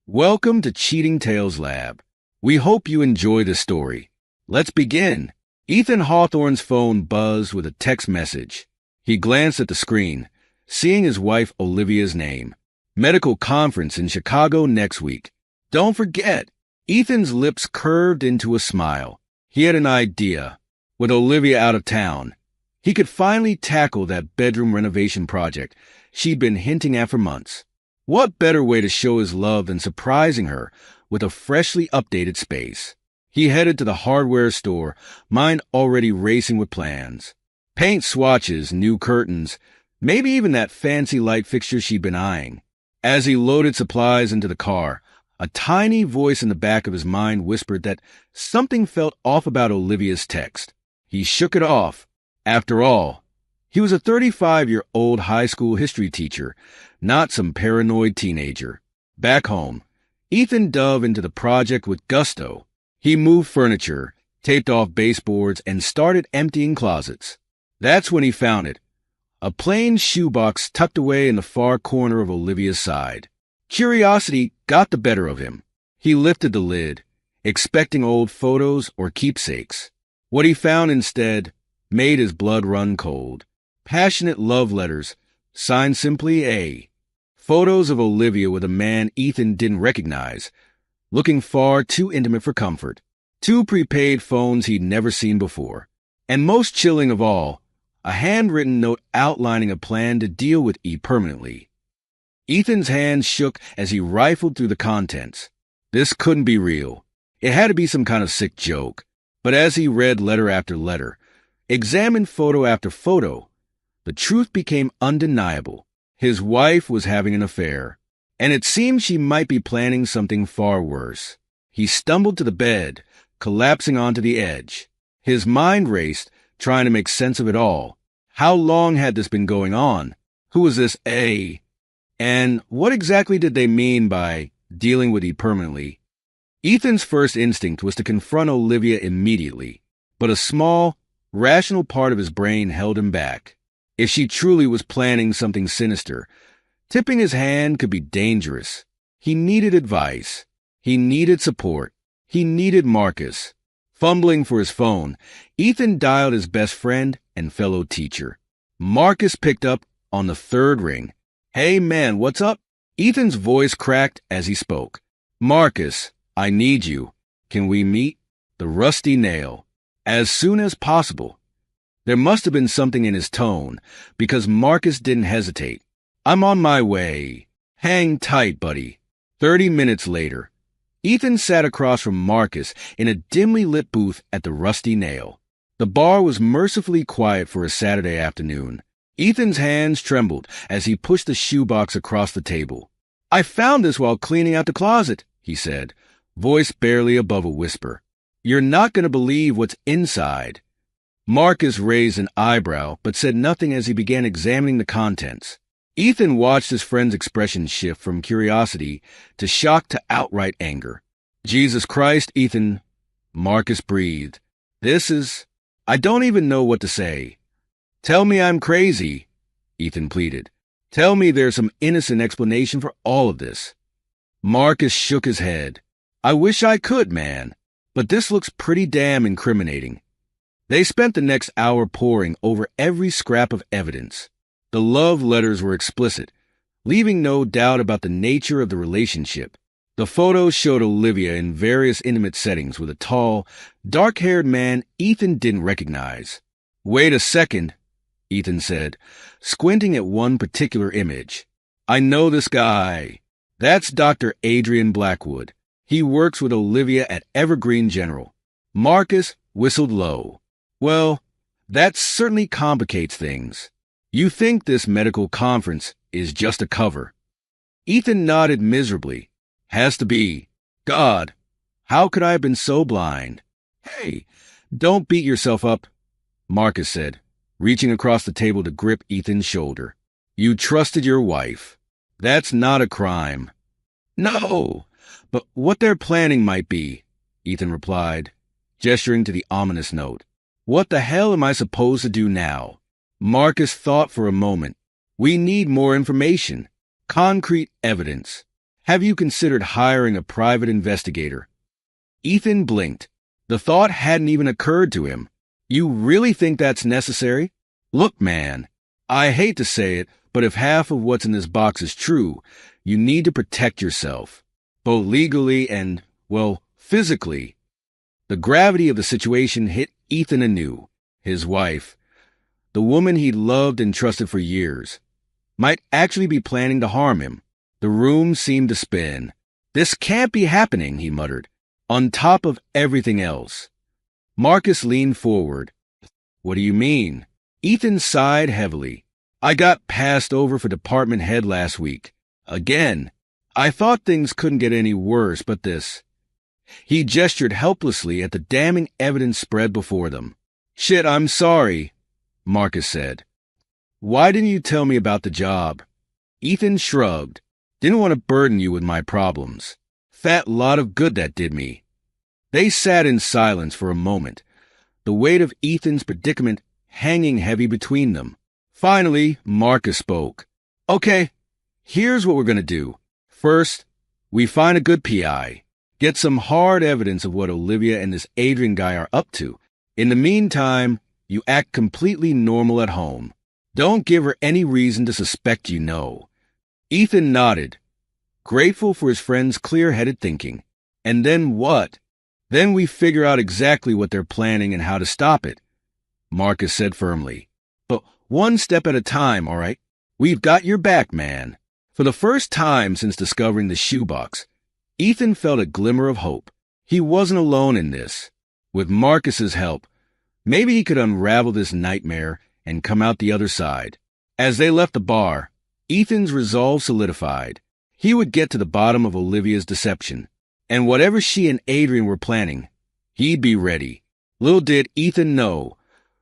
Welcome to Cheating Tales Lab. We hope you enjoy the story. Let's begin. Ethan Hawthorne's phone buzzed with a text message. He glanced at the screen, seeing his wife Olivia's name. Medical conference in Chicago next week. Don't forget. Ethan's lips curved into a smile. He had an idea. With Olivia out of town, he could finally tackle that bedroom renovation project she'd been hinting at for months. What better way to show his love than surprising her with a freshly updated space? He headed to the hardware store, mind already racing with plans. Paint swatches, new curtains, maybe even that fancy light fixture she'd been eyeing. As he loaded supplies into the car, a tiny voice in the back of his mind whispered that something felt off about Olivia's text. He shook it off. After all, he was a 35-year-old high school history teacher, not some paranoid teenager. Back home, Ethan dove into the project with gusto. He moved furniture, taped off baseboards, and started emptying closets. That's when he found it. A plain shoebox tucked away in the far corner of Olivia's side. Curiosity got the better of him. He lifted the lid, expecting old photos or keepsakes. What he found instead made his blood run cold. Passionate love letters, signed simply A. Photos of Olivia with a man Ethan didn't recognize, looking far too intimate for comfort. 2 prepaid phones he'd never seen before. And most chilling of all, a handwritten note outlining a plan to deal with E permanently. Ethan's hands shook as he rifled through the contents. This couldn't be real. It had to be some kind of sick joke. But as he read letter after letter, examined photo after photo, the truth became undeniable. His wife was having an affair, and it seemed she might be planning something far worse. He stumbled to the bed, collapsing onto the edge. His mind raced, trying to make sense of it all. How long had this been going on? Who was this A? And what exactly did they mean by dealing with E permanently? Ethan's first instinct was to confront Olivia immediately, but a small, rational part of his brain held him back. If she truly was planning something sinister, tipping his hand could be dangerous. He needed advice. He needed support. He needed Marcus. Fumbling for his phone, Ethan dialed his best friend and fellow teacher. Marcus picked up on the 3rd ring. "Hey man, what's up?" Ethan's voice cracked as he spoke. "Marcus, I need you. Can we meet?" The rusty nail. As soon as possible. There must have been something in his tone, because Marcus didn't hesitate. "I'm on my way. Hang tight, buddy." 30 minutes later, Ethan sat across from Marcus in a dimly lit booth at the Rusty Nail. The bar was mercifully quiet for a Saturday afternoon. Ethan's hands trembled as he pushed the shoebox across the table. "I found this while cleaning out the closet," he said, voice barely above a whisper. "You're not going to believe what's inside." Marcus raised an eyebrow, but said nothing as he began examining the contents. Ethan watched his friend's expression shift from curiosity to shock to outright anger. "Jesus Christ, Ethan," Marcus breathed. I don't even know what to say." "Tell me I'm crazy," Ethan pleaded. "Tell me there's some innocent explanation for all of this." Marcus shook his head. "I wish I could, man, but this looks pretty damn incriminating." They spent the next hour poring over every scrap of evidence. The love letters were explicit, leaving no doubt about the nature of the relationship. The photos showed Olivia in various intimate settings with a tall, dark-haired man Ethan didn't recognize. "Wait a second," Ethan said, squinting at one particular image. "I know this guy. That's Dr. Adrian Blackwood. He works with Olivia at Evergreen General." Marcus whistled low. "Well, that certainly complicates things. You think this medical conference is just a cover?" Ethan nodded miserably. "Has to be. God, how could I have been so blind?" "Hey, don't beat yourself up," Marcus said, reaching across the table to grip Ethan's shoulder. "You trusted your wife. That's not a crime." "No, but what they're planning might be," Ethan replied, gesturing to the ominous note. "What the hell am I supposed to do now?" Marcus thought for a moment. "We need more information. Concrete evidence. Have you considered hiring a private investigator? Ethan blinked. The thought hadn't even occurred to him. You really think that's necessary? Look, man, I hate to say it, but if half of what's in this box is true, you need to protect yourself, both legally and, well, physically. The gravity of the situation hit Ethan anew. His wife, the woman he'd loved and trusted for years, might actually be planning to harm him. The room seemed to spin. This can't be happening, he muttered, on top of everything else. Marcus leaned forward. What do you mean? Ethan sighed heavily. I got passed over for department head last week. Again. I thought things couldn't get any worse, but this. He gestured helplessly at the damning evidence spread before them. Shit, I'm sorry, Marcus said. Why didn't you tell me about the job? Ethan shrugged. Didn't want to burden you with my problems. Fat lot of good that did me. They sat in silence for a moment, the weight of Ethan's predicament hanging heavy between them. Finally, Marcus spoke. Okay, here's what we're going to do. First, we find a good PI. Get some hard evidence of what Olivia and this Adrian guy are up to. In the meantime, you act completely normal at home. Don't give her any reason to suspect you know. Ethan nodded, grateful for his friend's clear-headed thinking. And then what? Then we figure out exactly what they're planning and how to stop it, Marcus said firmly. But one step at a time, all right? We've got your back, man. For the first time since discovering the shoebox, Ethan felt a glimmer of hope. He wasn't alone in this. With Marcus's help, maybe he could unravel this nightmare and come out the other side. As they left the bar, Ethan's resolve solidified. He would get to the bottom of Olivia's deception, and whatever she and Adrian were planning, he'd be ready. Little did Ethan know,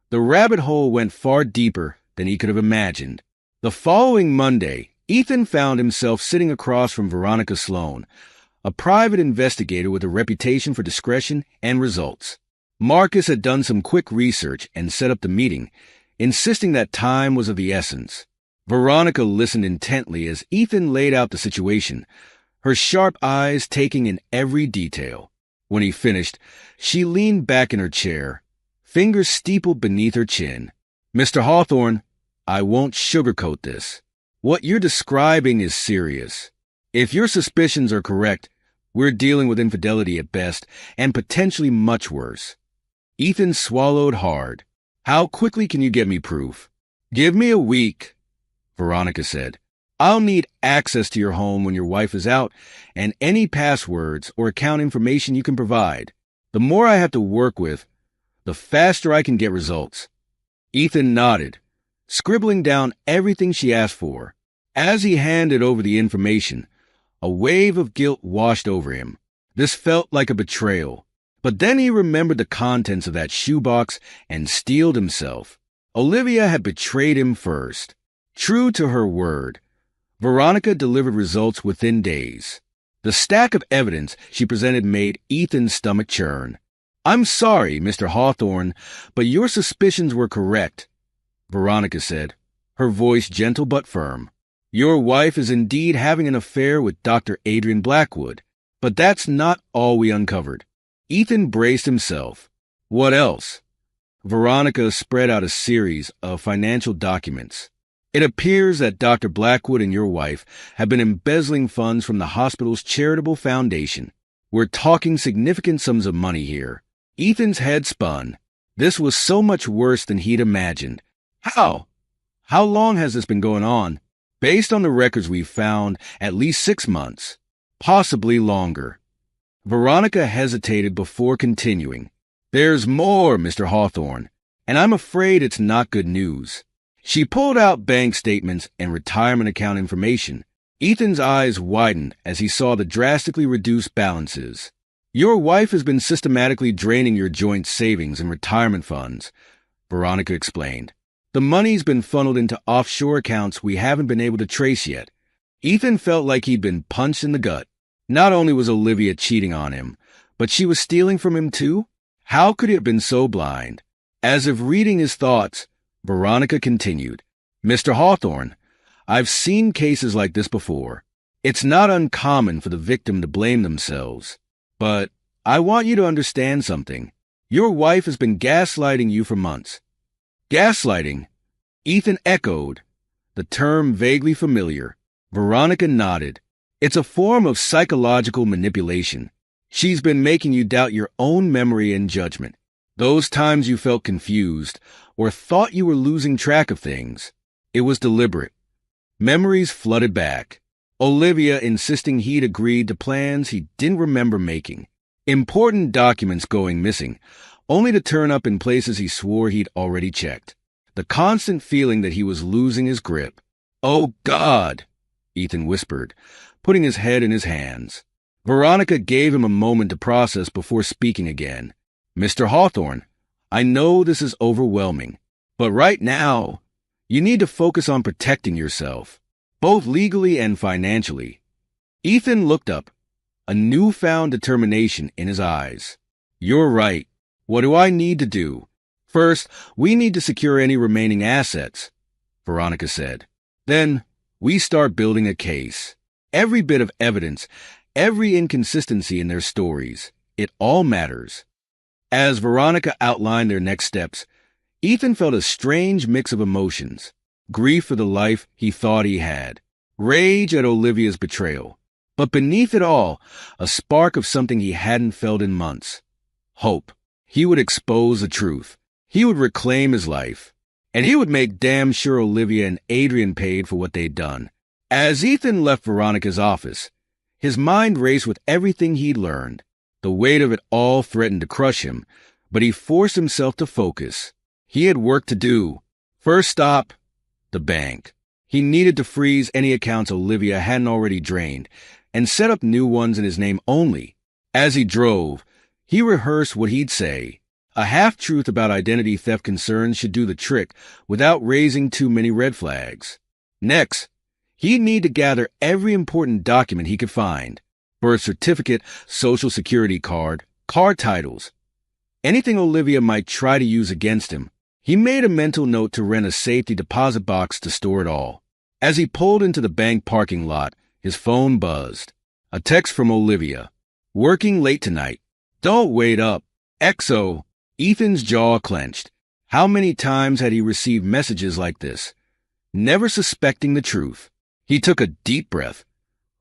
the rabbit hole went far deeper than he could have imagined. The following Monday, Ethan found himself sitting across from Veronica Sloan, a private investigator with a reputation for discretion and results. Marcus had done some quick research and set up the meeting, insisting that time was of the essence. Veronica listened intently as Ethan laid out the situation, her sharp eyes taking in every detail. When he finished, she leaned back in her chair, fingers steepled beneath her chin. Mr. Hawthorne, I won't sugarcoat this. What you're describing is serious. If your suspicions are correct, we're dealing with infidelity at best and potentially much worse. Ethan swallowed hard. How quickly can you get me proof? Give me a week, Veronica said. I'll need access to your home when your wife is out and any passwords or account information you can provide. The more I have to work with, the faster I can get results. Ethan nodded, scribbling down everything she asked for. As he handed over the information, a wave of guilt washed over him. This felt like a betrayal. But then he remembered the contents of that shoebox and steeled himself. Olivia had betrayed him first. True to her word, Veronica delivered results within days. The stack of evidence she presented made Ethan's stomach churn. I'm sorry, Mr. Hawthorne, but your suspicions were correct, Veronica said, her voice gentle but firm. Your wife is indeed having an affair with Dr. Adrian Blackwood, but that's not all we uncovered. Ethan braced himself. What else? Veronica spread out a series of financial documents. It appears that Dr. Blackwood and your wife have been embezzling funds from the hospital's charitable foundation. We're talking significant sums of money here. Ethan's head spun. This was so much worse than he'd imagined. How? How long has this been going on? Based on the records we've found, at least 6 months, possibly longer. Veronica hesitated before continuing. There's more, Mr. Hawthorne, and I'm afraid it's not good news. She pulled out bank statements and retirement account information. Ethan's eyes widened as he saw the drastically reduced balances. Your wife has been systematically draining your joint savings and retirement funds, Veronica explained. The money's been funneled into offshore accounts we haven't been able to trace yet. Ethan felt like he'd been punched in the gut. Not only was Olivia cheating on him, but she was stealing from him too? How could he have been so blind? As if reading his thoughts, Veronica continued. Mr. Hawthorne, I've seen cases like this before. It's not uncommon for the victim to blame themselves. But I want you to understand something. Your wife has been gaslighting you for months. Gaslighting? Ethan echoed, the term vaguely familiar. Veronica nodded. It's a form of psychological manipulation. She's been making you doubt your own memory and judgment. Those times you felt confused or thought you were losing track of things. It was deliberate. Memories flooded back. Olivia insisting he'd agreed to plans he didn't remember making. Important documents going missing, only to turn up in places he swore he'd already checked. The constant feeling that he was losing his grip. "Oh, God," Ethan whispered, putting his head in his hands. Veronica gave him a moment to process before speaking again. "Mr. Hawthorne, I know this is overwhelming, but right now, you need to focus on protecting yourself, both legally and financially." Ethan looked up, a newfound determination in his eyes. "You're right. What do I need to do?" "First, we need to secure any remaining assets," Veronica said. "Then, we start building a case. Every bit of evidence, every inconsistency in their stories, it all matters." As Veronica outlined their next steps, Ethan felt a strange mix of emotions. Grief for the life he thought he had. Rage at Olivia's betrayal. But beneath it all, a spark of something he hadn't felt in months. Hope. He would expose the truth. He would reclaim his life. And he would make damn sure Olivia and Adrian paid for what they'd done. As Ethan left Veronica's office, his mind raced with everything he'd learned. The weight of it all threatened to crush him, but he forced himself to focus. He had work to do. First stop, the bank. He needed to freeze any accounts Olivia hadn't already drained and set up new ones in his name only. As he drove, he rehearsed what he'd say. A half-truth about identity theft concerns should do the trick without raising too many red flags. Next, he'd need to gather every important document he could find. Birth certificate, social security card, car titles. Anything Olivia might try to use against him. He made a mental note to rent a safety deposit box to store it all. As he pulled into the bank parking lot, his phone buzzed. A text from Olivia. "Working late tonight. Don't wait up. XO." Ethan's jaw clenched. How many times had he received messages like this? Never suspecting the truth. He took a deep breath,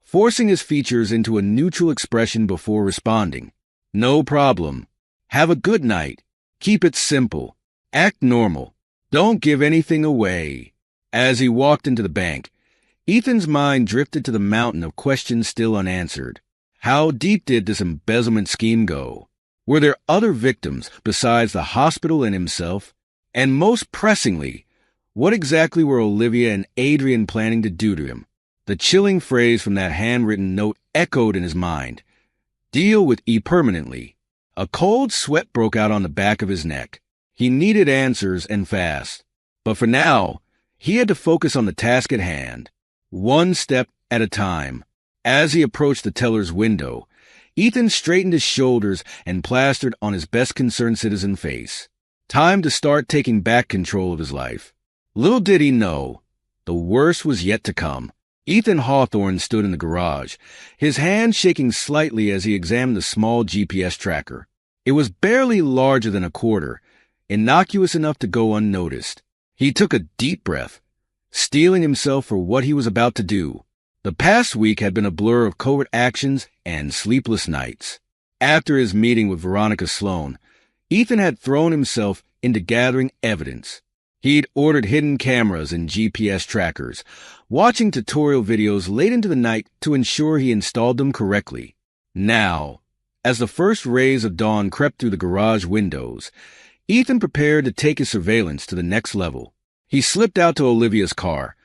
forcing his features into a neutral expression before responding. "No problem. Have a good night. Keep it simple. Act normal. Don't give anything away." As he walked into the bank, Ethan's mind drifted to the mountain of questions still unanswered. How deep did this embezzlement scheme go? Were there other victims besides the hospital and himself? And most pressingly, what exactly were Olivia and Adrian planning to do to him? The chilling phrase from that handwritten note echoed in his mind. Deal with E permanently. A cold sweat broke out on the back of his neck. He needed answers and fast. But for now, he had to focus on the task at hand, one step at a time. As he approached the teller's window, Ethan straightened his shoulders and plastered on his best concerned citizen face. Time to start taking back control of his life. Little did he know, the worst was yet to come. Ethan Hawthorne stood in the garage, his hand shaking slightly as he examined the small GPS tracker. It was barely larger than a quarter, innocuous enough to go unnoticed. He took a deep breath, steeling himself for what he was about to do. The past week had been a blur of covert actions and sleepless nights. After his meeting with Veronica Sloan, Ethan had thrown himself into gathering evidence. He'd ordered hidden cameras and GPS trackers, watching tutorial videos late into the night to ensure he installed them correctly. Now, as the first rays of dawn crept through the garage windows, Ethan prepared to take his surveillance to the next level. He slipped out to Olivia's car,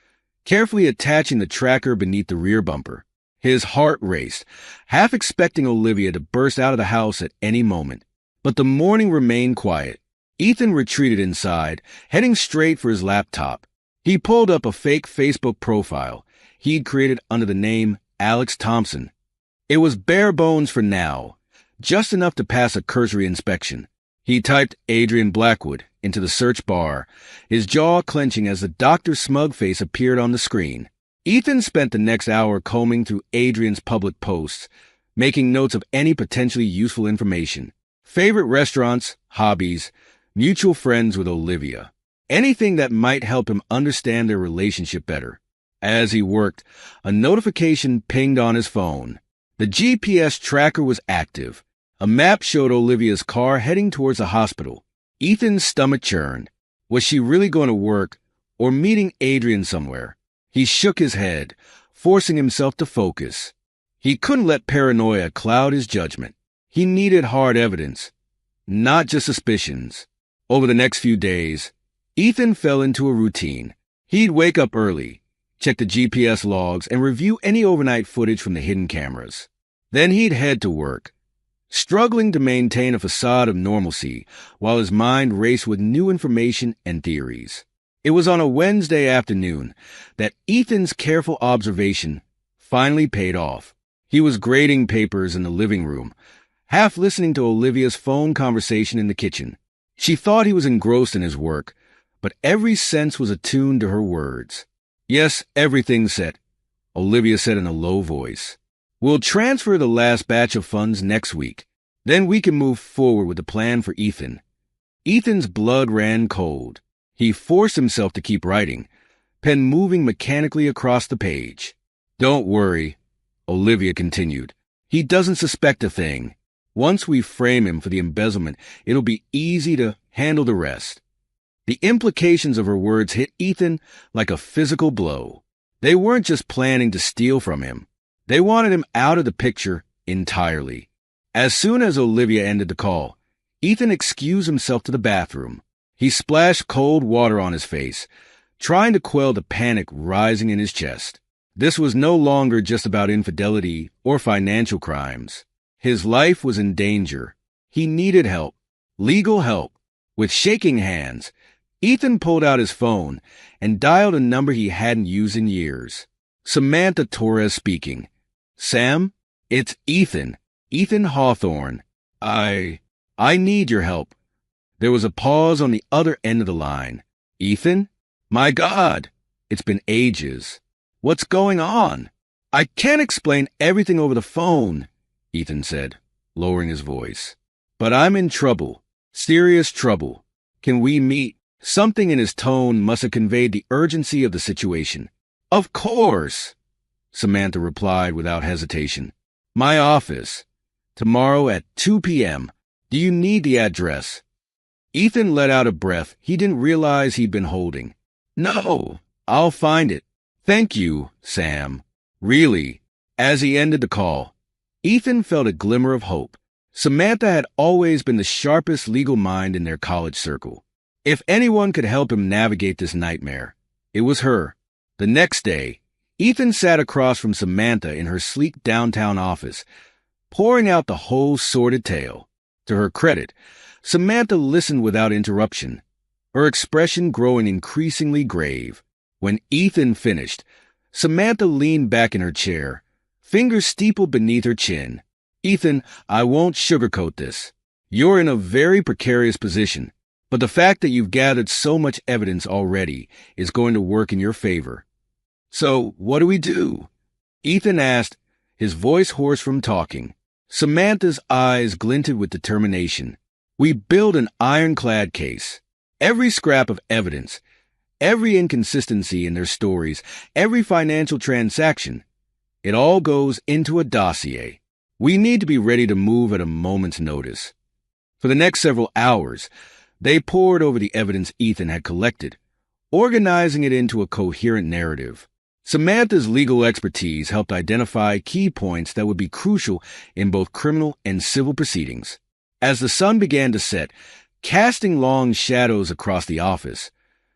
carefully attaching the tracker beneath the rear bumper. His heart raced, half expecting Olivia to burst out of the house at any moment. But the morning remained quiet. Ethan retreated inside, heading straight for his laptop. He pulled up a fake Facebook profile he'd created under the name Alex Thompson. It was bare bones for now, just enough to pass a cursory inspection. He typed Adrian Blackwood into the search bar, his jaw clenching as the doctor's smug face appeared on the screen. Ethan spent the next hour combing through Adrian's public posts, making notes of any potentially useful information. Favorite restaurants, hobbies, mutual friends with Olivia. Anything that might help him understand their relationship better. As he worked, a notification pinged on his phone. The GPS tracker was active. A map showed Olivia's car heading towards the hospital. Ethan's stomach churned. Was she really going to work or meeting Adrian somewhere? He shook his head, forcing himself to focus. He couldn't let paranoia cloud his judgment. He needed hard evidence, not just suspicions. Over the next few days, Ethan fell into a routine. He'd wake up early, check the GPS logs, and review any overnight footage from the hidden cameras. Then he'd head to work, struggling to maintain a facade of normalcy while his mind raced with new information and theories. It was on a Wednesday afternoon that Ethan's careful observation finally paid off. He was grading papers in the living room, half listening to Olivia's phone conversation in the kitchen. She thought he was engrossed in his work, but every sense was attuned to her words. "Yes, everything's set," Olivia said in a low voice. "We'll transfer the last batch of funds next week. Then we can move forward with the plan for Ethan." Ethan's blood ran cold. He forced himself to keep writing, pen moving mechanically across the page. "Don't worry," Olivia continued. "He doesn't suspect a thing. Once we frame him for the embezzlement, it'll be easy to handle the rest." The implications of her words hit Ethan like a physical blow. They weren't just planning to steal from him. They wanted him out of the picture entirely. As soon as Olivia ended the call, Ethan excused himself to the bathroom. He splashed cold water on his face, trying to quell the panic rising in his chest. This was no longer just about infidelity or financial crimes. His life was in danger. He needed help, legal help. With shaking hands, Ethan pulled out his phone and dialed a number he hadn't used in years. Samantha Torres speaking. "Sam, it's Ethan. Ethan Hawthorne. I need your help." There was a pause on the other end of the line. "Ethan? My God, it's been ages. What's going on?" "I can't explain everything over the phone," Ethan said, lowering his voice. "But I'm in trouble. Serious trouble. Can we meet?" Something in his tone must have conveyed the urgency of the situation. "Of course," Samantha replied without hesitation. "My office. Tomorrow at 2 p.m. Do you need the address?" Ethan let out a breath he didn't realize he'd been holding. "No, I'll find it. Thank you, Sam. Really." As he ended the call, Ethan felt a glimmer of hope. Samantha had always been the sharpest legal mind in their college circle. If anyone could help him navigate this nightmare, it was her. The next day, Ethan sat across from Samantha in her sleek downtown office, pouring out the whole sordid tale. To her credit, Samantha listened without interruption, her expression growing increasingly grave. When Ethan finished, Samantha leaned back in her chair, fingers steepled beneath her chin. "Ethan, I won't sugarcoat this. You're in a very precarious position, but the fact that you've gathered so much evidence already is going to work in your favor." "So, what do we do?" Ethan asked, his voice hoarse from talking. Samantha's eyes glinted with determination. "We build an ironclad case. Every scrap of evidence, every inconsistency in their stories, every financial transaction, it all goes into a dossier. We need to be ready to move at a moment's notice." For the next several hours, they pored over the evidence Ethan had collected, organizing it into a coherent narrative. Samantha's legal expertise helped identify key points that would be crucial in both criminal and civil proceedings. As the sun began to set, casting long shadows across the office,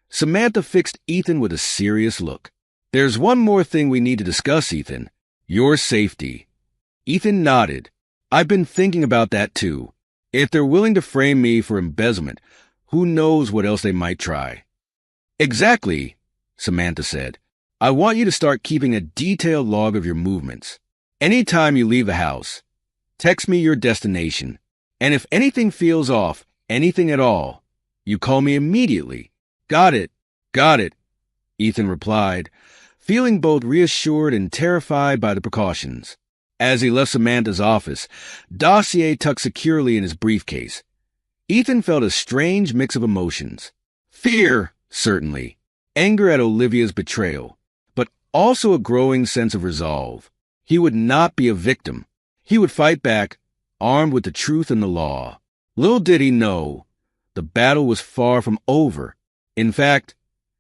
Samantha fixed Ethan with a serious look. "There's one more thing we need to discuss, Ethan. Your safety." Ethan nodded. "I've been thinking about that too. If they're willing to frame me for embezzlement, who knows what else they might try." "Exactly," Samantha said. "I want you to start keeping a detailed log of your movements. Anytime you leave the house, text me your destination. And if anything feels off, anything at all, you call me immediately." "Got it," Ethan replied, feeling both reassured and terrified by the precautions. As he left Samantha's office, dossier tucked securely in his briefcase, Ethan felt a strange mix of emotions. Fear, certainly. Anger at Olivia's betrayal, but also a growing sense of resolve. He would not be a victim. He would fight back, armed with the truth and the law. Little did he know, the battle was far from over. In fact,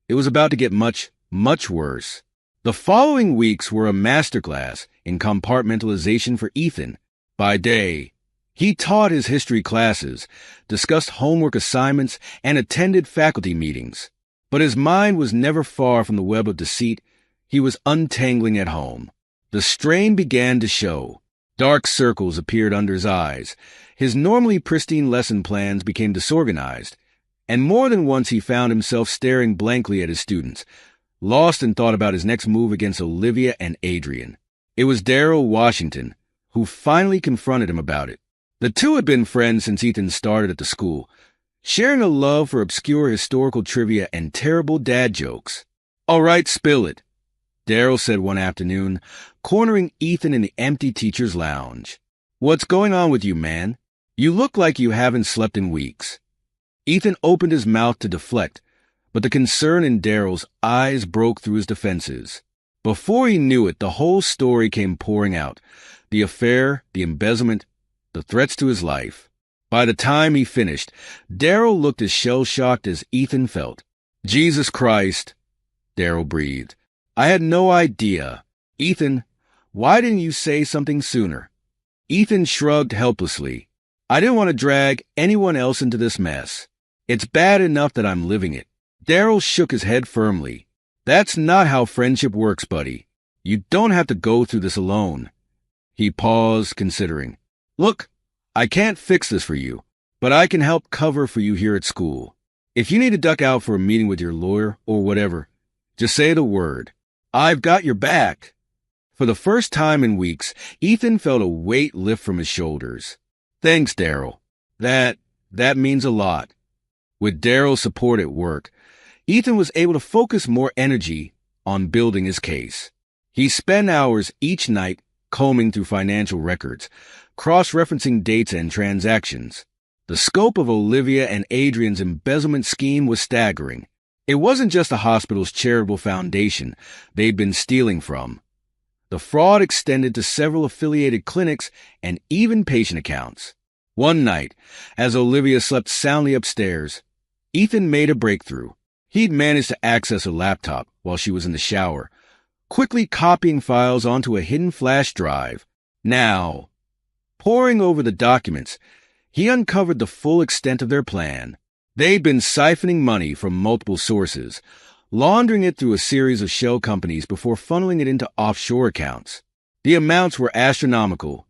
it was about to get much, much worse. The following weeks were a masterclass in compartmentalization for Ethan. By day, he taught his history classes, discussed homework assignments, and attended faculty meetings. But his mind was never far from the web of deceit he was untangling at home. The strain began to show. Dark circles appeared under his eyes. His normally pristine lesson plans became disorganized, and more than once he found himself staring blankly at his students, lost in thought about his next move against Olivia and Adrian. It was Darrell Washington who finally confronted him about it. The two had been friends since Ethan started at the school, sharing a love for obscure historical trivia and terrible dad jokes. "All right, spill it," Darrell said one afternoon, cornering Ethan in the empty teacher's lounge. "What's going on with you, man? You look like you haven't slept in weeks." Ethan opened his mouth to deflect, but the concern in Darrell's eyes broke through his defenses. Before he knew it, the whole story came pouring out. The affair, the embezzlement, the threats to his life. By the time he finished, Darrell looked as shell-shocked as Ethan felt. "Jesus Christ," Darrell breathed. "I had no idea. Ethan, why didn't you say something sooner?" Ethan shrugged helplessly. "I didn't want to drag anyone else into this mess. It's bad enough that I'm living it." Darrell shook his head firmly. "That's not how friendship works, buddy. You don't have to go through this alone." He paused, considering. "Look, I can't fix this for you, but I can help cover for you here at school. If you need to duck out for a meeting with your lawyer or whatever, just say the word. I've got your back." For the first time in weeks, Ethan felt a weight lift from his shoulders. "Thanks, Darrell. That means a lot." With Darrell's support at work, Ethan was able to focus more energy on building his case. He spent hours each night combing through financial records, cross-referencing dates and transactions. The scope of Olivia and Adrian's embezzlement scheme was staggering. It wasn't just the hospital's charitable foundation they'd been stealing from. The fraud extended to several affiliated clinics and even patient accounts. One night, as Olivia slept soundly upstairs, Ethan made a breakthrough. He'd managed to access her laptop while she was in the shower, quickly copying files onto a hidden flash drive. Now, poring over the documents, he uncovered the full extent of their plan. They'd been siphoning money from multiple sources, laundering it through a series of shell companies before funneling it into offshore accounts. The amounts were astronomical.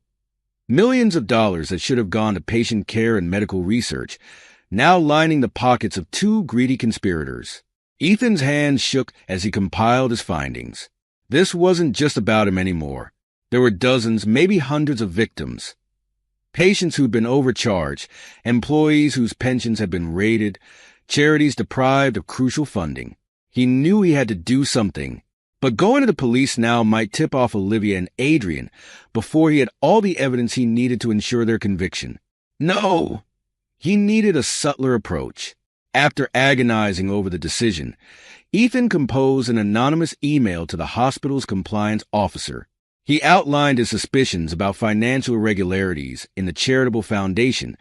Millions of dollars that should have gone to patient care and medical research, now lining the pockets of two greedy conspirators. Ethan's hands shook as he compiled his findings. This wasn't just about him anymore. There were dozens, maybe hundreds of victims. Patients who'd been overcharged, employees whose pensions had been raided, charities deprived of crucial funding. He knew he had to do something, but going to the police now might tip off Olivia and Adrian before he had all the evidence he needed to ensure their conviction. No! He needed a subtler approach. After agonizing over the decision, Ethan composed an anonymous email to the hospital's compliance officer. He outlined his suspicions about financial irregularities in the charitable foundation,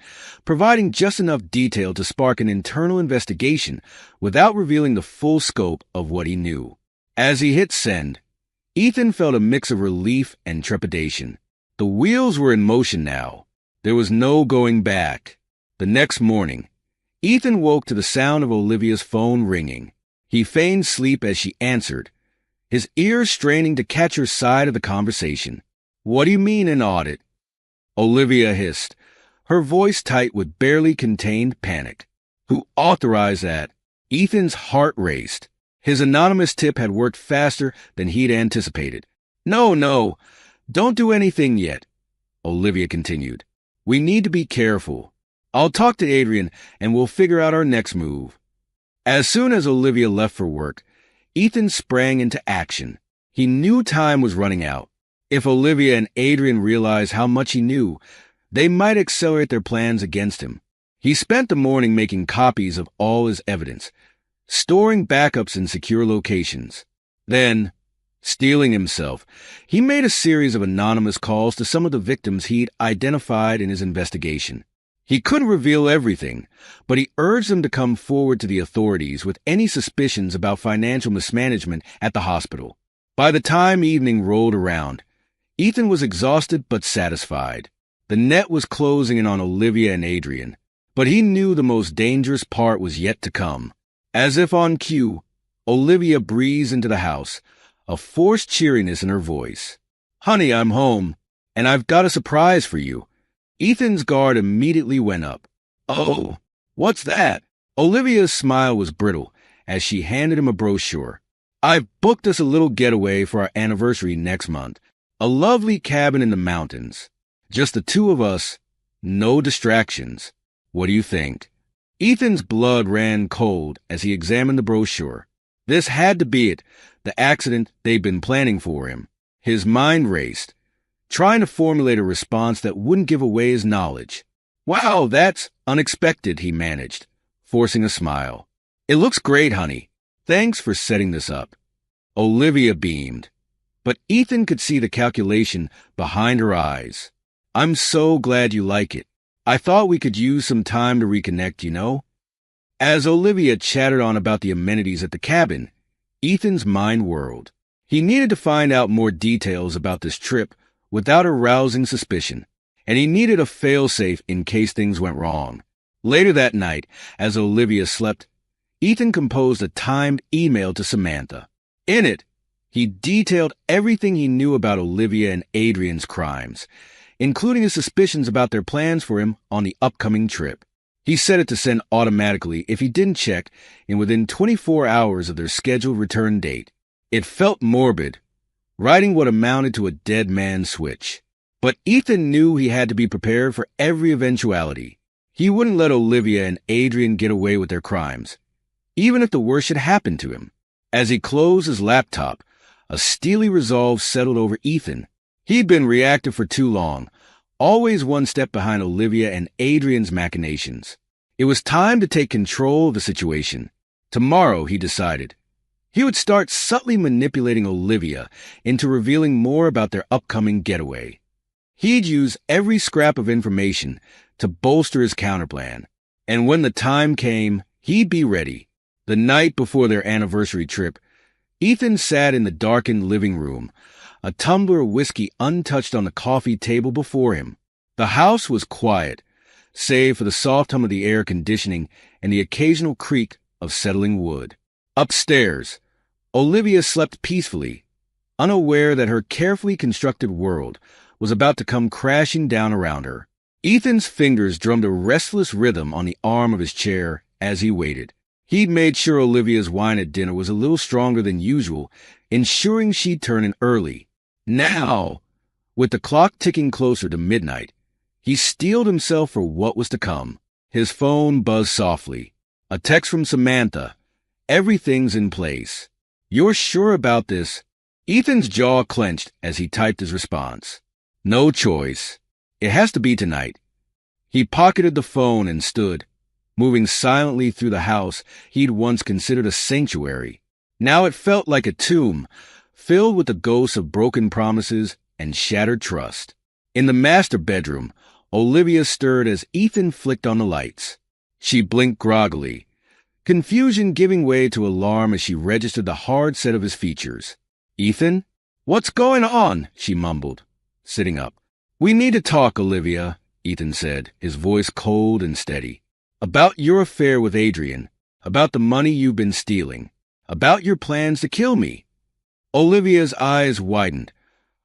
providing just enough detail to spark an internal investigation without revealing the full scope of what he knew. As he hit send, Ethan felt a mix of relief and trepidation. The wheels were in motion now. There was no going back. The next morning, Ethan woke to the sound of Olivia's phone ringing. He feigned sleep as she answered, his ears straining to catch her side of the conversation. "What do you mean an audit?" Olivia hissed, her voice tight with barely contained panic. "Who authorized that?" Ethan's heart raced. His anonymous tip had worked faster than he'd anticipated. No, don't do anything yet," Olivia continued. "We need to be careful. I'll talk to Adrian and we'll figure out our next move." As soon as Olivia left for work, Ethan sprang into action. He knew time was running out. If Olivia and Adrian realized how much he knew, they might accelerate their plans against him. He spent the morning making copies of all his evidence, storing backups in secure locations. Then, steeling himself, he made a series of anonymous calls to some of the victims he'd identified in his investigation. He couldn't reveal everything, but he urged them to come forward to the authorities with any suspicions about financial mismanagement at the hospital. By the time evening rolled around, Ethan was exhausted but satisfied. The net was closing in on Olivia and Adrian, but he knew the most dangerous part was yet to come. As if on cue, Olivia breezed into the house, a forced cheeriness in her voice. "Honey, I'm home, and I've got a surprise for you." Ethan's guard immediately went up. "Oh, what's that?" Olivia's smile was brittle as she handed him a brochure. "I've booked us a little getaway for our anniversary next month. A lovely cabin in the mountains. Just the two of us, no distractions. What do you think?" Ethan's blood ran cold as he examined the brochure. This had to be it, the accident they'd been planning for him. His mind raced, trying to formulate a response that wouldn't give away his knowledge. "Wow, that's unexpected," he managed, forcing a smile. "It looks great, honey. Thanks for setting this up." Olivia beamed, but Ethan could see the calculation behind her eyes. "I'm so glad you like it. I thought we could use some time to reconnect, you know?" As Olivia chattered on about the amenities at the cabin, Ethan's mind whirled. He needed to find out more details about this trip without arousing suspicion, and he needed a failsafe in case things went wrong. Later that night, as Olivia slept, Ethan composed a timed email to Samantha. In it, he detailed everything he knew about Olivia and Adrian's crimes, including his suspicions about their plans for him on the upcoming trip. He set it to send automatically if he didn't check in within 24 hours of their scheduled return date. It felt morbid, writing what amounted to a dead man's switch. But Ethan knew he had to be prepared for every eventuality. He wouldn't let Olivia and Adrian get away with their crimes, even if the worst should happen to him. As he closed his laptop, a steely resolve settled over Ethan. He'd been reactive for too long, always one step behind Olivia and Adrian's machinations. It was time to take control of the situation. Tomorrow, he decided, he would start subtly manipulating Olivia into revealing more about their upcoming getaway. He'd use every scrap of information to bolster his counterplan, and when the time came, he'd be ready. The night before their anniversary trip, Ethan sat in the darkened living room, a tumbler of whiskey untouched on the coffee table before him. The house was quiet, save for the soft hum of the air conditioning and the occasional creak of settling wood. Upstairs, Olivia slept peacefully, unaware that her carefully constructed world was about to come crashing down around her. Ethan's fingers drummed a restless rhythm on the arm of his chair as he waited. He'd made sure Olivia's wine at dinner was a little stronger than usual, ensuring she'd turn in early. Now, with the clock ticking closer to midnight, he steeled himself for what was to come. His phone buzzed softly. A text from Samantha. "Everything's in place." "You're sure about this?" Ethan's jaw clenched as he typed his response. "No choice. It has to be tonight." He pocketed the phone and stood, moving silently through the house he'd once considered a sanctuary. Now it felt like a tomb, filled with the ghosts of broken promises and shattered trust. In the master bedroom, Olivia stirred as Ethan flicked on the lights. She blinked groggily, confusion giving way to alarm as she registered the hard set of his features. "Ethan? What's going on?" she mumbled, sitting up. "We need to talk, Olivia," Ethan said, his voice cold and steady. "About your affair with Adrian, about the money you've been stealing, about your plans to kill me." Olivia's eyes widened,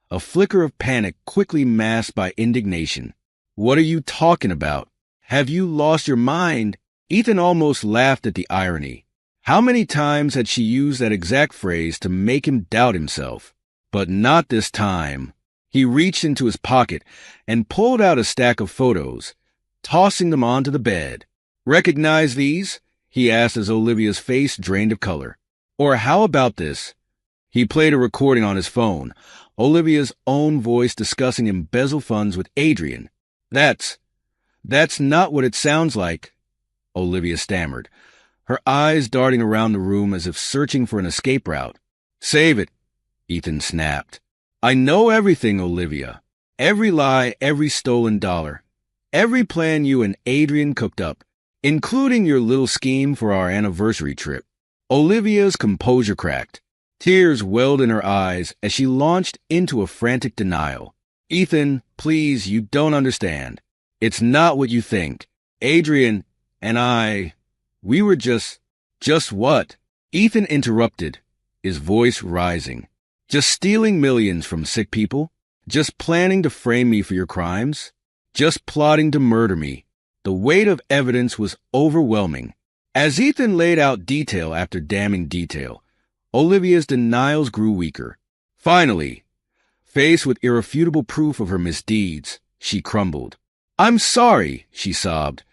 a flicker of panic quickly masked by indignation. "What are you talking about? Have you lost your mind?" Ethan almost laughed at the irony. How many times had she used that exact phrase to make him doubt himself? But not this time. He reached into his pocket and pulled out a stack of photos, tossing them onto the bed. "Recognize these?" he asked as Olivia's face drained of color. Or how about this? He played a recording on his phone, Olivia's own voice discussing embezzled funds with Adrian. That's not what it sounds like, Olivia stammered, her eyes darting around the room as if searching for an escape route. Save it, Ethan snapped. I know everything, Olivia. Every lie, every stolen dollar. Every plan you and Adrian cooked up, including your little scheme for our anniversary trip. Olivia's composure cracked. Tears welled in her eyes as she launched into a frantic denial. Ethan, please, you don't understand. It's not what you think. Adrian and I, we were just what? Ethan interrupted, his voice rising. Just stealing millions from sick people? Just planning to frame me for your crimes? Just plotting to murder me? The weight of evidence was overwhelming. As Ethan laid out detail after damning detail, Olivia's denials grew weaker. Finally, faced with irrefutable proof of her misdeeds, she crumbled. I'm sorry, she sobbed,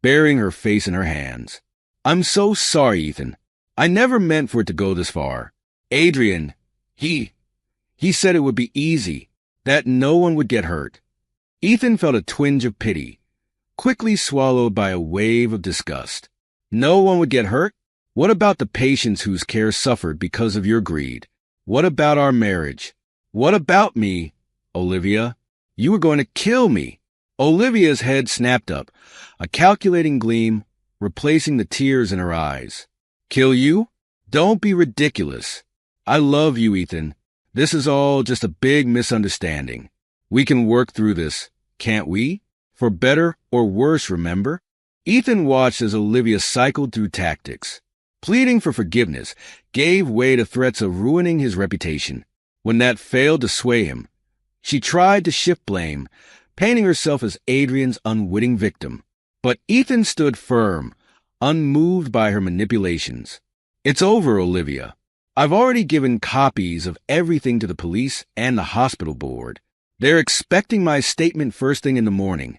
burying her face in her hands. I'm so sorry, Ethan. I never meant for it to go this far. Adrian, he said it would be easy, that no one would get hurt. Ethan felt a twinge of pity, quickly swallowed by a wave of disgust. No one would get hurt? What about the patients whose care suffered because of your greed? What about our marriage? What about me, Olivia? You were going to kill me. Olivia's head snapped up, a calculating gleam replacing the tears in her eyes. Kill you? Don't be ridiculous. I love you, Ethan. This is all just a big misunderstanding. We can work through this, can't we? For better or worse, remember? Ethan watched as Olivia cycled through tactics. Pleading for forgiveness gave way to threats of ruining his reputation. When that failed to sway him, she tried to shift blame, painting herself as Adrian's unwitting victim. But Ethan stood firm, unmoved by her manipulations. It's over, Olivia. I've already given copies of everything to the police and the hospital board. They're expecting my statement first thing in the morning.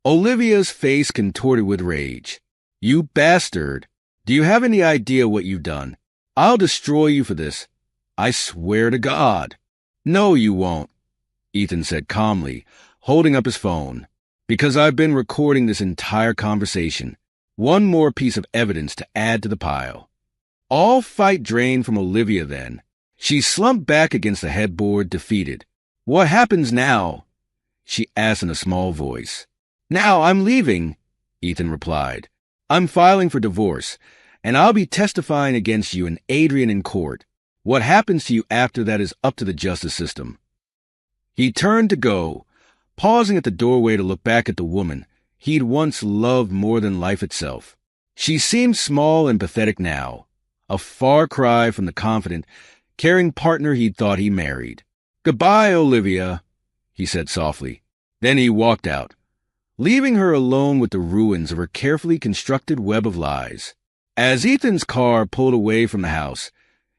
Olivia's face contorted with rage. You bastard! Do you have any idea what you've done? I'll destroy you for this. I swear to God. No, you won't, Ethan said calmly, holding up his phone. Because I've been recording this entire conversation. One more piece of evidence to add to the pile. All fight drained from Olivia then. She slumped back against the headboard, defeated. What happens now? She asked in a small voice. Now I'm leaving, Ethan replied. I'm filing for divorce, and I'll be testifying against you and Adrian in court. What happens to you after that is up to the justice system. He turned to go, pausing at the doorway to look back at the woman he'd once loved more than life itself. She seemed small and pathetic now, a far cry from the confident, caring partner he'd thought he married. Goodbye, Olivia, he said softly. Then he walked out, leaving her alone with the ruins of her carefully constructed web of lies. As Ethan's car pulled away from the house,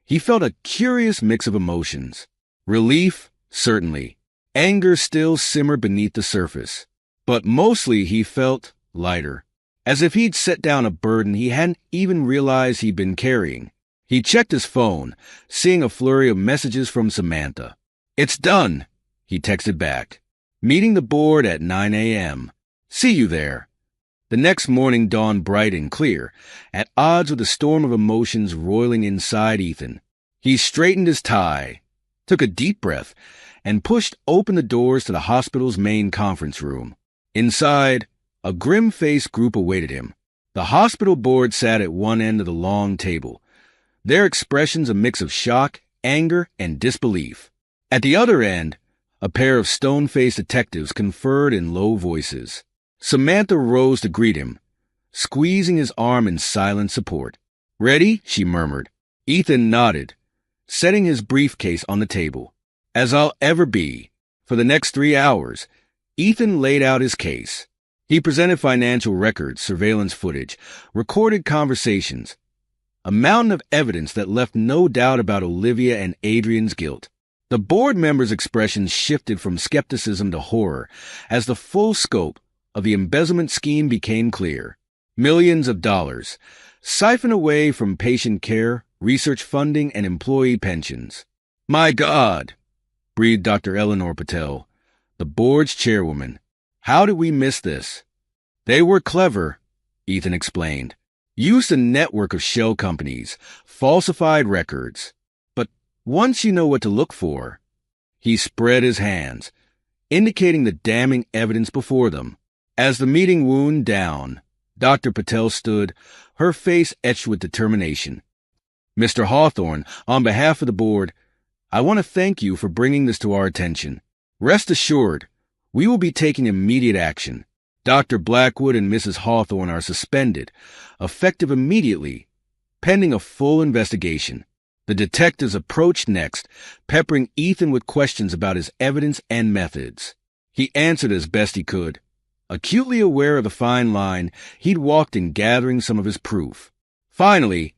he felt a curious mix of emotions. Relief, certainly. Anger still simmered beneath the surface. But mostly he felt lighter, as if he'd set down a burden he hadn't even realized he'd been carrying. He checked his phone, seeing a flurry of messages from Samantha. It's done, he texted back. Meeting the board at 9 a.m. See you there. The next morning dawned bright and clear, at odds with the storm of emotions roiling inside Ethan. He straightened his tie, took a deep breath, and pushed open the doors to the hospital's main conference room. Inside, a grim-faced group awaited him. The hospital board sat at one end of the long table, their expressions a mix of shock, anger, and disbelief. At the other end, a pair of stone-faced detectives conferred in low voices. Samantha rose to greet him, squeezing his arm in silent support. Ready? She murmured. Ethan nodded, setting his briefcase on the table. As I'll ever be. For the next 3 hours, Ethan laid out his case. He presented financial records, surveillance footage, recorded conversations, a mountain of evidence that left no doubt about Olivia and Adrian's guilt. The board members' expressions shifted from skepticism to horror as the full scope of the embezzlement scheme became clear. Millions of dollars, siphoned away from patient care research funding, and employee pensions. My God, breathed Dr. Eleanor Patel, the board's chairwoman. How did we miss this? They were clever, Ethan explained. Used a network of shell companies, falsified records. But once you know what to look for, he spread his hands, indicating the damning evidence before them. As the meeting wound down, Dr. Patel stood, her face etched with determination. Mr. Hawthorne, on behalf of the board, I want to thank you for bringing this to our attention. Rest assured, we will be taking immediate action. Dr. Blackwood and Mrs. Hawthorne are suspended, effective immediately, pending a full investigation. The detectives approached next, peppering Ethan with questions about his evidence and methods. He answered as best he could, acutely aware of the fine line he'd walked in gathering some of his proof. Finally,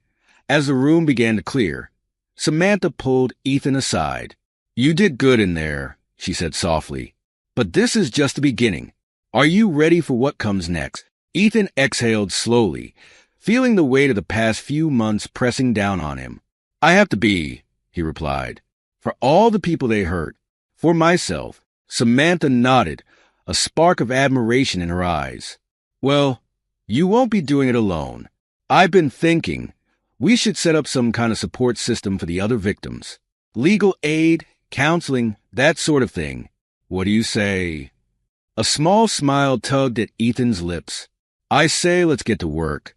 as the room began to clear, Samantha pulled Ethan aside. You did good in there, she said softly. But this is just the beginning. Are you ready for what comes next? Ethan exhaled slowly, feeling the weight of the past few months pressing down on him. I have to be, he replied. For all the people they hurt. For myself. Samantha nodded, a spark of admiration in her eyes. Well, you won't be doing it alone. I've been thinking we should set up some kind of support system for the other victims. Legal aid, counseling, that sort of thing. What do you say? A small smile tugged at Ethan's lips. I say let's get to work.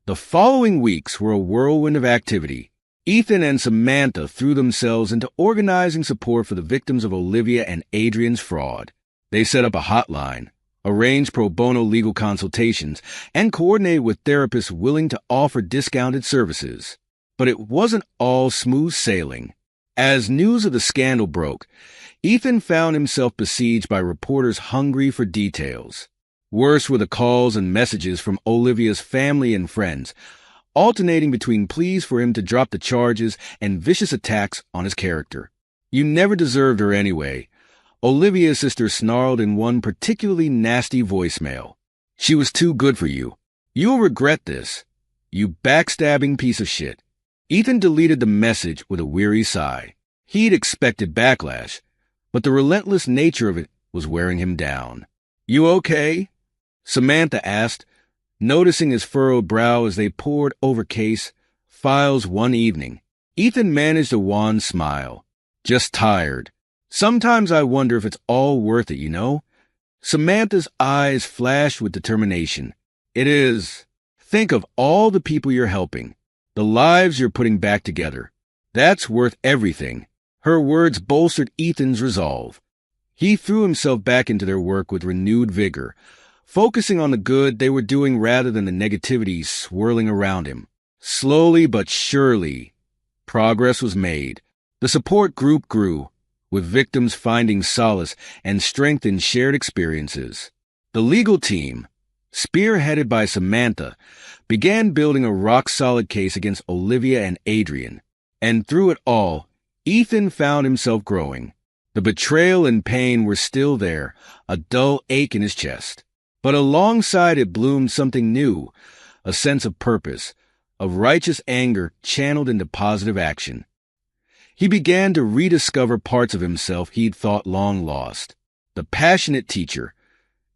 The following weeks were a whirlwind of activity. Ethan and Samantha threw themselves into organizing support for the victims of Olivia and Adrian's fraud. They set up a hotline, arranged pro bono legal consultations, and coordinated with therapists willing to offer discounted services. But it wasn't all smooth sailing. As news of the scandal broke, Ethan found himself besieged by reporters hungry for details. Worse were the calls and messages from Olivia's family and friends, alternating between pleas for him to drop the charges and vicious attacks on his character. You never deserved her anyway, Olivia's sister snarled in one particularly nasty voicemail. She was too good for you. You'll regret this, you backstabbing piece of shit. Ethan deleted the message with a weary sigh. He'd expected backlash, but the relentless nature of it was wearing him down. You okay? Samantha asked, noticing his furrowed brow as they pored over case files one evening. Ethan managed a wan smile. Just tired. Sometimes I wonder if it's all worth it, you know? Samantha's eyes flashed with determination. It is. Think of all the people you're helping, the lives you're putting back together. That's worth everything. Her words bolstered Ethan's resolve. He threw himself back into their work with renewed vigor, focusing on the good they were doing rather than the negativity swirling around him. Slowly but surely, progress was made. The support group grew, with victims finding solace and strength in shared experiences. The legal team, spearheaded by Samantha, began building a rock-solid case against Olivia and Adrian. And through it all, Ethan found himself growing. The betrayal and pain were still there, a dull ache in his chest. But alongside it bloomed something new, a sense of purpose, of righteous anger channeled into positive action. He began to rediscover parts of himself he'd thought long lost. The passionate teacher,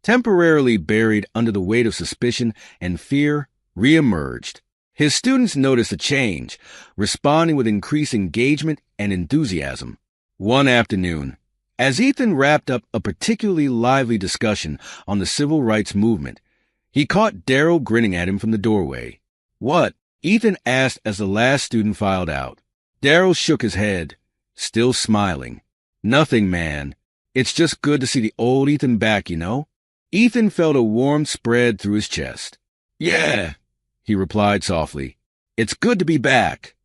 temporarily buried under the weight of suspicion and fear, reemerged. His students noticed a change, responding with increased engagement and enthusiasm. One afternoon, as Ethan wrapped up a particularly lively discussion on the civil rights movement, he caught Daryl grinning at him from the doorway. What? Ethan asked as the last student filed out. Daryl shook his head, still smiling. Nothing, man. It's just good to see the old Ethan back, you know? Ethan felt a warmth spread through his chest. Yeah, he replied softly. It's good to be back.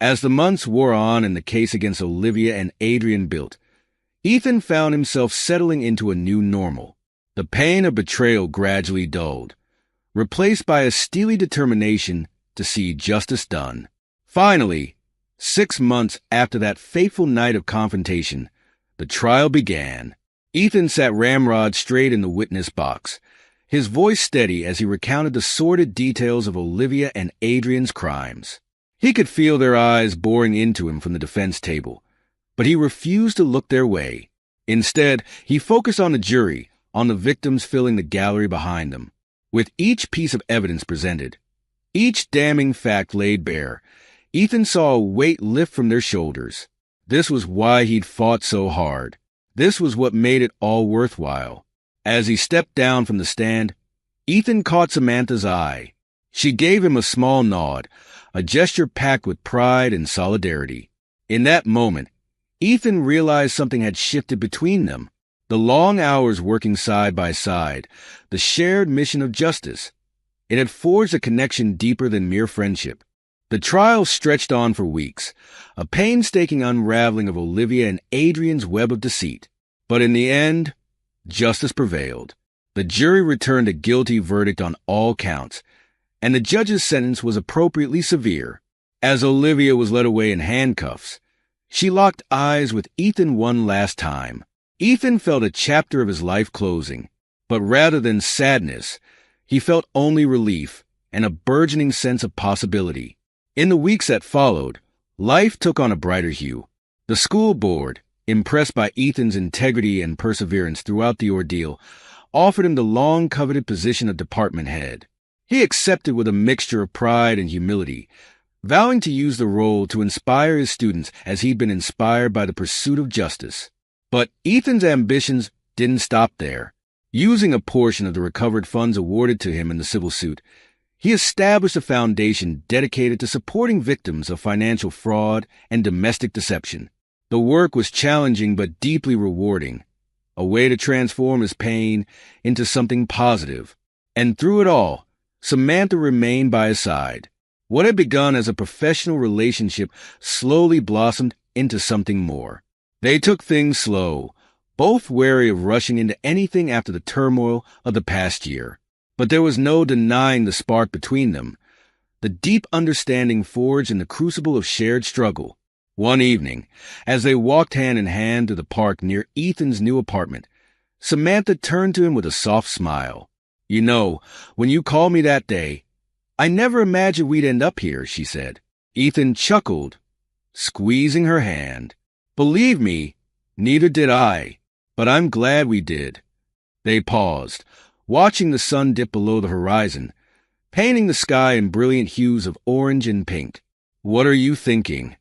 As the months wore on and the case against Olivia and Adrian built, Ethan found himself settling into a new normal. The pain of betrayal gradually dulled, replaced by a steely determination to see justice done. Finally, 6 months after that fateful night of confrontation, the trial began. Ethan sat ramrod straight in the witness box, his voice steady as he recounted the sordid details of Olivia and Adrian's crimes. He could feel their eyes boring into him from the defense table, but he refused to look their way. Instead, he focused on the jury, on the victims filling the gallery behind them. With each piece of evidence presented, each damning fact laid bare, Ethan saw a weight lift from their shoulders. This was why he'd fought so hard. This was what made it all worthwhile. As he stepped down from the stand, Ethan caught Samantha's eye. She gave him a small nod, a gesture packed with pride and solidarity. In that moment, Ethan realized something had shifted between them. The long hours working side by side, the shared mission of justice. It had forged a connection deeper than mere friendship. The trial stretched on for weeks, a painstaking unraveling of Olivia and Adrian's web of deceit. But in the end, justice prevailed. The jury returned a guilty verdict on all counts, and the judge's sentence was appropriately severe. As Olivia was led away in handcuffs, she locked eyes with Ethan one last time. Ethan felt a chapter of his life closing, but rather than sadness, he felt only relief and a burgeoning sense of possibility. In the weeks that followed, life took on a brighter hue. The school board, impressed by Ethan's integrity and perseverance throughout the ordeal, offered him the long-coveted position of department head. He accepted with a mixture of pride and humility, vowing to use the role to inspire his students as he'd been inspired by the pursuit of justice. But Ethan's ambitions didn't stop there. Using a portion of the recovered funds awarded to him in the civil suit, he established a foundation dedicated to supporting victims of financial fraud and domestic deception. The work was challenging but deeply rewarding, a way to transform his pain into something positive. And through it all, Samantha remained by his side. What had begun as a professional relationship slowly blossomed into something more. They took things slow, both wary of rushing into anything after the turmoil of the past year. But there was no denying the spark between them, the deep understanding forged in the crucible of shared struggle. One evening, as they walked hand in hand to the park near Ethan's new apartment, Samantha turned to him with a soft smile. "You know, when you called me that day, I never imagined we'd end up here," she said. Ethan chuckled, squeezing her hand. "Believe me, neither did I, but I'm glad we did." They paused, watching the sun dip below the horizon, painting the sky in brilliant hues of orange and pink. "What are you thinking?"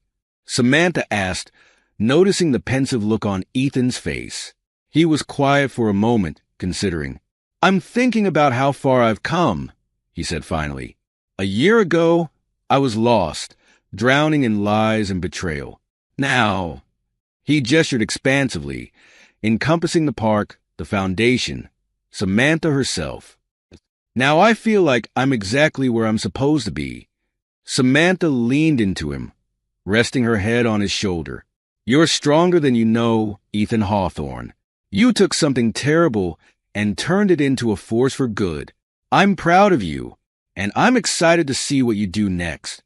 Samantha asked, noticing the pensive look on Ethan's face. He was quiet for a moment, considering. "I'm thinking about how far I've come," he said finally. "A year ago, I was lost, drowning in lies and betrayal. Now," he gestured expansively, encompassing the park, the foundation, Samantha herself. "Now I feel like I'm exactly where I'm supposed to be." Samantha leaned into him, resting her head on his shoulder. "You're stronger than you know, Ethan Hawthorne. You took something terrible and turned it into a force for good. I'm proud of you, and I'm excited to see what you do next."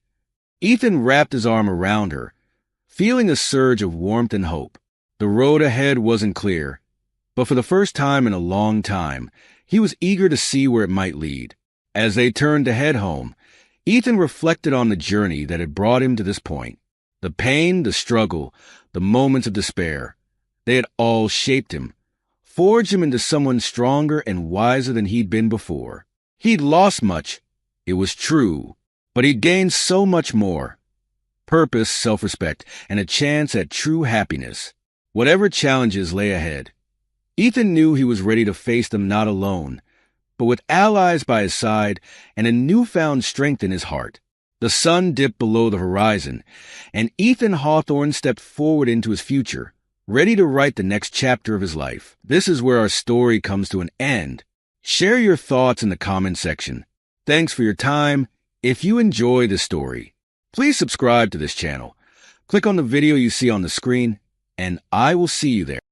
Ethan wrapped his arm around her, feeling a surge of warmth and hope. The road ahead wasn't clear, but for the first time in a long time, he was eager to see where it might lead. As they turned to head home, Ethan reflected on the journey that had brought him to this point. The pain, the struggle, the moments of despair, they had all shaped him, forged him into someone stronger and wiser than he'd been before. He'd lost much, it was true, but he'd gained so much more. Purpose, self-respect, and a chance at true happiness. Whatever challenges lay ahead, Ethan knew he was ready to face them not alone, but with allies by his side and a newfound strength in his heart. The sun dipped below the horizon, and Ethan Hawthorne stepped forward into his future, ready to write the next chapter of his life. This is where our story comes to an end. Share your thoughts in the comment section. Thanks for your time. If you enjoy this story, please subscribe to this channel. Click on the video you see on the screen, and I will see you there.